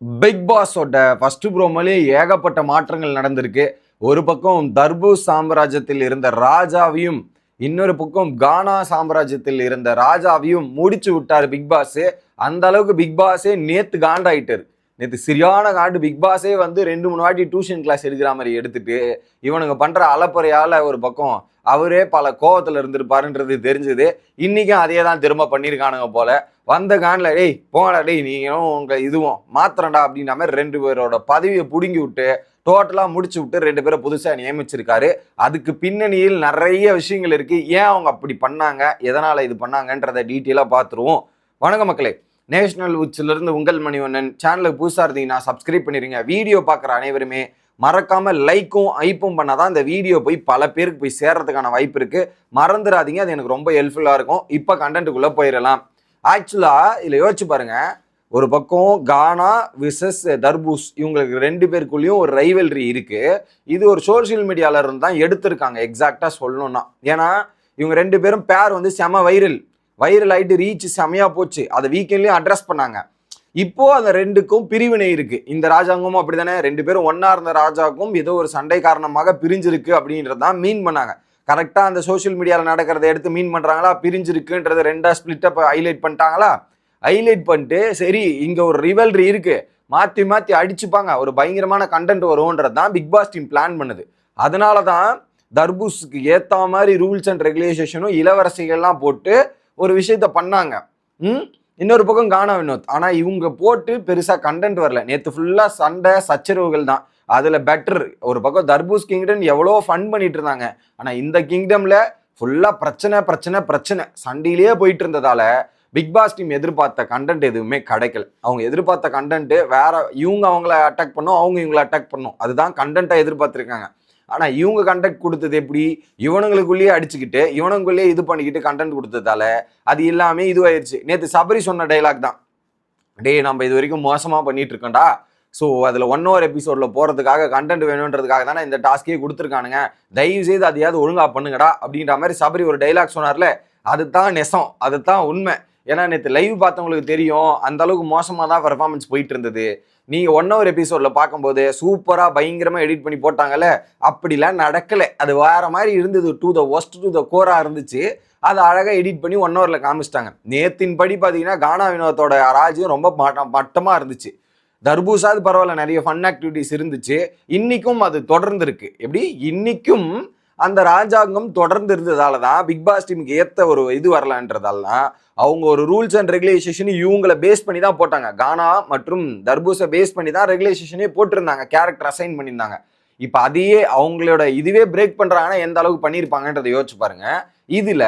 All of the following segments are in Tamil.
பிக் பாஸோட ஃபர்ஸ்ட் ப்ரோமோலே ஏகப்பட்ட மாற்றங்கள் நடந்திருக்கு. ஒரு பக்கம் தர்பூஸ் சாம்ராஜ்யத்தில் இருந்த ராஜாவையும், இன்னொரு பக்கம் கானா சாம்ராஜ்யத்தில் இருந்த ராஜாவையும் முடிச்சு விட்டாரு பிக் பாஸ். அந்த அளவுக்கு பிக் பாஸே நேத்து காண்டாயிட்டாரு. நேற்று சரியான காண்டு. பிக் பாஸே வந்து 2-3 வாட்டி டியூஷன் கிளாஸ் எடுக்கிற மாதிரி எடுத்துட்டு இவனுங்க பண்ற அலப்பறையால ஒரு பக்கம் அவரே பல கோவத்துல இருந்திருப்பாருன்றது தெரிஞ்சது. இன்னைக்கும் அதே தான் திரும்ப பண்ணியிருக்கானுங்க போல. வந்த கான்ல டேய் போங்கடா டேய் நீங்களும் உங்க இதுவும் மாத்திரண்டா அப்படின்ற மாதிரி 2 பேரோட பதவியை புடுங்கி விட்டு டோட்டலா முடிச்சு விட்டு 2 பேரை புதுசா நியமிச்சிருக்காரு. அதுக்கு பின்னணியில் நிறைய விஷயங்கள் இருக்கு. ஏன் அவங்க அப்படி பண்ணாங்க, எதனால இது பண்ணாங்கன்றத டீட்டெயிலா பார்த்துருவோம். வணக்கம் மக்களே, நேஷனல் உச்சில இருந்து உங்கள் மணிவண்ணன். சேனலுக்கு புதுசா இருந்தீங்கன்னா சப்ஸ்கிரைப் பண்ணிருங்க. வீடியோ பார்க்குற அனைவருமே மறக்காம லைக்கும் ஐப்பும் பண்ணாதான் இந்த வீடியோ போய் பல பேருக்கு போய் சேர்றதுக்கான வாய்ப்பு இருக்கு. மறந்துடாதீங்க, அது எனக்கு ரொம்ப ஹெல்ப்ஃபுல்லா இருக்கும். இப்போ கண்டென்ட்டுக்குள்ள போயிடலாம். ஆக்சுவலா இதுல யோசிச்சு பாருங்க, ஒரு பக்கம் கானா விசஸ் தர்பூஸ், இவங்களுக்கு 2 பேருக்குள்ளேயும் ஒரு ரைவல்ரி இருக்கு. இது ஒரு சோசியல் மீடியால இருந்து தான் எடுத்திருக்காங்க எக்ஸாக்டா சொல்லணும்னா. ஏன்னா இவங்க 2 பேரும் பேர் வந்து செம வைரல் ஆயிட்டு ரீச் செமையா போச்சு. அதை வீக்கெண்ட்லயும் அட்ரஸ் பண்ணாங்க. இப்போ அந்த 2க்கும் பிரிவினை இருக்கு. இந்த ராஜாங்கமும் அப்படித்தானே, 2 பேரும் ஒன்னா இருந்த ராஜாக்கும் ஏதோ ஒரு சண்டை காரணமாக பிரிஞ்சிருக்கு அப்படின்றதான் மீன் பண்ணாங்க. கரெக்டா அந்த சோசியல் மீடியால நடக்கிறத எடுத்து மீன் பண்றாங்களா, பிரிஞ்சிருக்குன்றத 2ஆ ஸ்பிளிட் அப் ஹைலைட் பண்ணிட்டாங்களா. ஹைலைட் பண்ணிட்டு சரி இங்க ஒரு ரிவல்ரி இருக்கு, மாத்தி மாத்தி அடிச்சுப்பாங்க, ஒரு பயங்கரமான கண்டென்ட் வரும்ன்றது தான் பிக் பாஸ் டீம் பிளான் பண்ணுது. அதனாலதான் தர்பூஸுக்கு ஏத்த மாதிரி ரூல்ஸ் அண்ட் ரெகுலேஷனும் இளவரசிகள்லாம் போட்டு ஒரு விஷயத்த பண்ணாங்க. இன்னொரு பக்கம் கானா வினோத். ஆனா இவங்க போட்டு பெருசா கண்டென்ட் வரல. நேத்து ஃபுல்லா சண்டை சச்சரவுகள் தான். அதுல பெட்டர். ஒரு பக்கம் தர்பூஸ் கிங்டம் எவ்வளோ ஃபன் பண்ணிட்டு இருந்தாங்க. ஆனா இந்த கிங்டம்ல ஃபுல்லா பிரச்சனை சண்டையிலேயே போயிட்டு இருந்ததால பிக் பாஸ் டீம் எதிர்பார்த்த கண்டென்ட் எதுவுமே கிடைக்கல. அவங்க எதிர்பார்த்த கண்டென்ட் வேற. இவங்க அவங்கள அட்டாக் பண்ணும், அவங்க இவங்களை அட்டாக் பண்ணும். அதுதான் கண்டென்ட்டா எதிர்பார்த்திருக்காங்க. ஆனா இவங்க கண்டென்ட் கொடுத்தது எப்படி, இவனுங்களுக்குள்ளேயே அடிச்சுக்கிட்டு இவனுக்குள்ளேயே இது பண்ணிக்கிட்டு கண்டென்ட் கொடுத்ததால அது எல்லாமே இதுவாயிருச்சு. நேற்று சபரி சொன்ன டைலாக் தான், டே நம்ம இது வரைக்கும் மோசமா பண்ணிட்டு இருக்கோம்டா, ஸோ அதில் 1 hour எபிசோட்ல போறதுக்காக கண்டென்ட் வேணுன்றதுக்காக தானே இந்த டாஸ்கே கொடுத்துருக்கானுங்க, தயவு செய்து அதையாவது ஒழுங்கா பண்ணுங்கடா அப்படின்ற மாதிரி சபரி ஒரு டைலாக் சொன்னார்ல. அதுதான் நெசம், அதுதான் உண்மை. ஏன்னா நேற்று லைவ் பார்த்தவங்களுக்கு தெரியும் அந்த அளவுக்கு மோசமாக தான் பெர்ஃபார்மன்ஸ் போயிட்டு இருந்தது. நீங்க 1 hour எபிசோட்ல பார்க்கும்போது சூப்பரா பயங்கரமா எடிட் பண்ணி போட்டாங்கல்ல, அப்படிலாம் நடக்கல. அது வேற மாதிரி இருந்தது. To the host to the core இருந்துச்சு. அதை அழகா எடிட் பண்ணி 1 hourல காமிச்சிட்டாங்க. நேத்தின் படி பாத்தீங்கன்னா கானா வினோத்தோட ராஜ்யம் ரொம்ப மட்டமா இருந்துச்சு. தர்பூசாது பரவாயில்ல, நிறைய ஃபன் ஆக்டிவிட்டிஸ் இருந்துச்சு. இன்னைக்கும் அது தொடர்ந்து இருக்கு. எப்படி இன்னைக்கும் அந்த ராஜாங்கம் தொடர்ந்து இருந்ததால தான் பிக் பாஸ் டீமுக்கு ஏற்ற ஒரு இது வரலான்றதால தான் அவங்க ஒரு ரூல்ஸ் அண்ட் ரெகுலேஷன் இவங்களை பேஸ் பண்ணி தான் போட்டாங்க. கானா மற்றும் தர்பூஸை பேஸ் பண்ணி தான் ரெகுலேஷனே போட்டிருந்தாங்க, கேரக்டர் அசைன் பண்ணியிருந்தாங்க. இப்போ அதையே அவங்களோட இதுவே பிரேக் பண்றாங்கன்னா எந்த அளவுக்கு பண்ணியிருப்பாங்கன்றதை யோசிச்சு பாருங்க. இதுல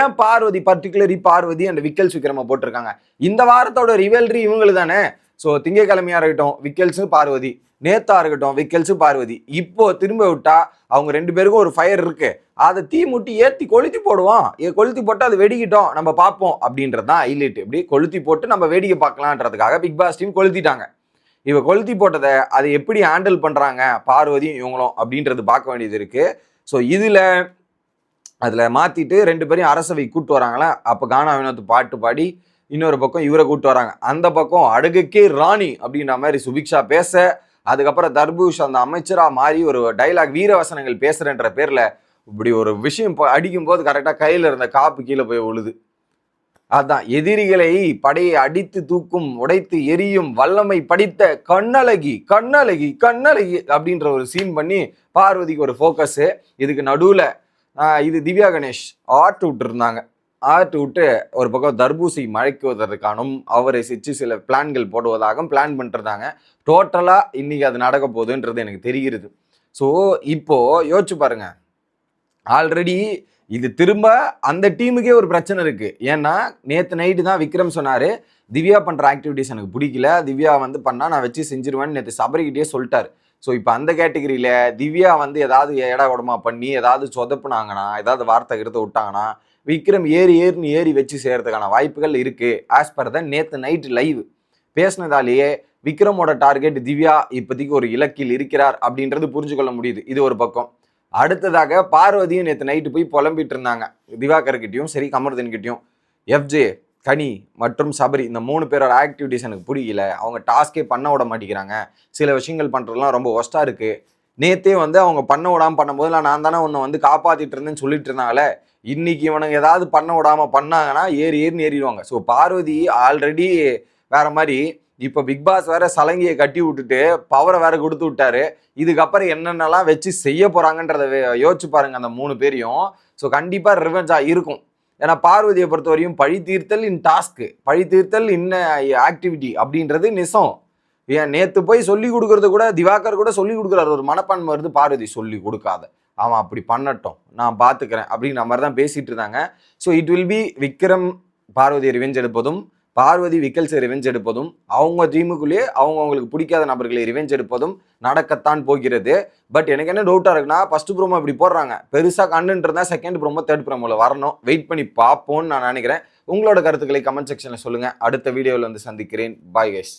ஏன் பார்வதி, பர்டிகுலரி பார்வதி அண்ட் விக்கல்ஸ் விக்ரம போட்டிருக்காங்க. இந்த வாரத்தோட ரிவல்ரி இவங்களுக்கு தானே. ஸோ திங்கக்கிழமையா இருக்கட்டும் விக்கல்ஸு பார்வதி, நேத்தா இருக்கட்டும் விக்கல்ஸு பார்வதி. இப்போ திரும்ப விட்டா அவங்க 2 பேருக்கும் ஒரு ஃபயர் இருக்கு, அதை தீ முட்டி ஏற்றி கொளுத்தி போடுவோம், கொளுத்தி போட்டு அது வெடிக்கிட்டோம் நம்ம பார்ப்போம் அப்படின்றது தான் ஹைலைட். எப்படி கொளுத்தி போட்டு நம்ம வேடிக்கை பார்க்கலான்றதுக்காக பிக் பாஸ் டீம் கொளுத்திட்டாங்க. இவ கொளுத்தி போட்டதை அதை எப்படி ஹேண்டில் பண்றாங்க பார்வதியும் இவங்களும் அப்படின்றது பார்க்க வேண்டியது இருக்கு. ஸோ அதுல மாத்திட்டு 2 பேரையும் அரசவை கூட்டு வராங்களா. அப்போ கானா வினோத் பாட்டு பாடி இன்னொரு பக்கம் இவரை கூட்டு வராங்க. அந்த பக்கம் அடுக்குக்கே ராணி அப்படின்ற மாதிரி சுபிக்ஷா பேச, அதுக்கப்புறம் தர்பூஷ் அந்த அமைச்சரா மாறி ஒரு டைலாக் வீரவசனங்கள் பேசுறன்ற பேர்ல இப்படி ஒரு விஷயம் அடிக்கும் போது கரெக்டா கையில இருந்த காப்பு கீழே போய் விழுது. அதான் எதிரிகளை படையை அடித்து தூக்கும், உடைத்து எரியும் வல்லமை படித்த கண்ணழகி அப்படின்ற ஒரு சீன் பண்ணி பார்வதிக்கு ஒரு ஃபோக்கஸ். இதுக்கு நடுவுல இது திவ்யா கணேஷ் ஆர்ட் விட்டு இருந்தாங்க. ஆர்ட் விட்டு ஒரு பக்கம் தர்பூசி மழைக்குவதற்கானும் அவரை சிச்சு சில பிளான்கள் போடுவதாகவும் பிளான் பண்ணிருந்தாங்க. டோட்டலா இன்னைக்கு அது நடக்க போகுதுன்றது எனக்கு தெரிகிறது. ஸோ இப்போ யோசிச்சு பாருங்க, ஆல்ரெடி இது திரும்ப அந்த டீமுக்கே ஒரு பிரச்சனை இருக்கு. ஏன்னா நேற்று நைட்டு தான் விக்ரம் சொன்னாரு, திவ்யா பண்ற ஆக்டிவிட்டிஸ் எனக்கு பிடிக்கல, திவ்யா வந்து பண்ணா நான் வச்சு செஞ்சிருவேன்னு நேற்று சபரிக்கிட்டே சொல்லிட்டாரு. ஸோ இப்போ அந்த கேட்டகரியில திவ்யா வந்து ஏதாவது ஏடா உடமா பண்ணி ஏதாவது சொதப்புனாங்கன்னா, ஏதாவது வார்த்தை கிருத்த விட்டாங்கன்னா விக்ரம் ஏறி வச்சு செய்யறதுக்கான வாய்ப்புகள் இருக்கு. ஆஸ் பர் த நேத்து நைட் லைவ் பேசினதாலேயே விக்ரமோட டார்கெட் திவ்யா இப்போதைக்கு ஒரு இலக்கில் இருக்கிறார் அப்படின்றது புரிஞ்சு கொள்ள முடியுது. இது ஒரு பக்கம். அடுத்ததாக பார்வதியும் நேற்று நைட்டு போய் புலம்பிட்டு இருந்தாங்க திவாகர்கிட்டையும் சரி கமர்தன் கிட்டையும். எஃப்ஜே கனி மற்றும் சபரி இந்த 3 பேரோட ஆக்டிவிட்டிஸ் எனக்கு பிடிக்கல. அவங்க டாஸ்கே பண்ண விட மாட்டேங்கிறாங்க. சில விஷயங்கள் பண்ணுறதுலாம் ரொம்ப ஒஸ்ட்டாக இருக்குது. நேற்றே வந்து அவங்க பண்ண விடாமல் பண்ணும்போது நான் தானே உன்னை வந்து காப்பாற்றிட்டு இருந்தேன்னு சொல்லிட்டு இருந்தாங்களே, இன்னைக்கு இவனுங்க ஏதாவது பண்ண விடாமல் பண்ணாங்கன்னா ஏறின்னு ஏறிடுவாங்க. ஸோ பார்வதி ஆல்ரெடி வேற மாதிரி, இப்போ பிக் பாஸ் வேற சலங்கியை கட்டி விட்டுட்டு பவரை வேற கொடுத்து விட்டாரு. இதுக்கப்புறம் என்னென்னலாம் வச்சு செய்ய போறாங்கன்றத யோசிச்சு பாருங்க அந்த 3 பேரையும். ஸோ கண்டிப்பாக ரிவெஞ்சா இருக்கும். ஏன்னா பார்வதியை பொறுத்தவரையும் பழி தீர்த்தல் இன் டாஸ்க்கு, பழி தீர்த்தல் இன்ன ஆக்டிவிட்டி அப்படின்றது நிசம். ஏன் நேற்று போய் சொல்லி கொடுக்கறது கூட திவாகர் கூட சொல்லி கொடுக்குறாரு. ஒரு மனப்பான்மை வருது, பார்வதி சொல்லி கொடுக்காத, அவன் அப்படி பண்ணட்டும், நான் பார்த்துக்கிறேன் அப்படிங்கிற மாதிரி தான் பேசிட்டு இருந்தாங்க. So it will be Vikram Parvathi revenge எடுப்பதும், பார்வதி விக்கல்ஸை ரிவெஞ்ச் எடுப்பதும், அவங்க டீமுக்குள்ளேயே அவங்களுக்கு பிடிக்காத நபர்களை ரிவெஞ்ச் எடுப்பதும் நடக்கத்தான் போகிறது. பட் எனக்கு என்ன டவுட்டாக இருக்குன்னா, ஃபர்ஸ்ட் ப்ரோமோ இப்படி போடுறாங்க, பெருசாக கண்டுன்னு இருந்தால் செகண்ட் ப்ரோமோ தேர்ட் ப்ரோமோவில் வரணும். வெயிட் பண்ணி பார்ப்போம்னு நான் நினைக்கிறேன். உங்களோட கருத்துக்களை கமெண்ட் செக்ஷனில் சொல்லுங்கள். அடுத்த வீடியோவில் வந்து சந்திக்கிறேன். Bye guys.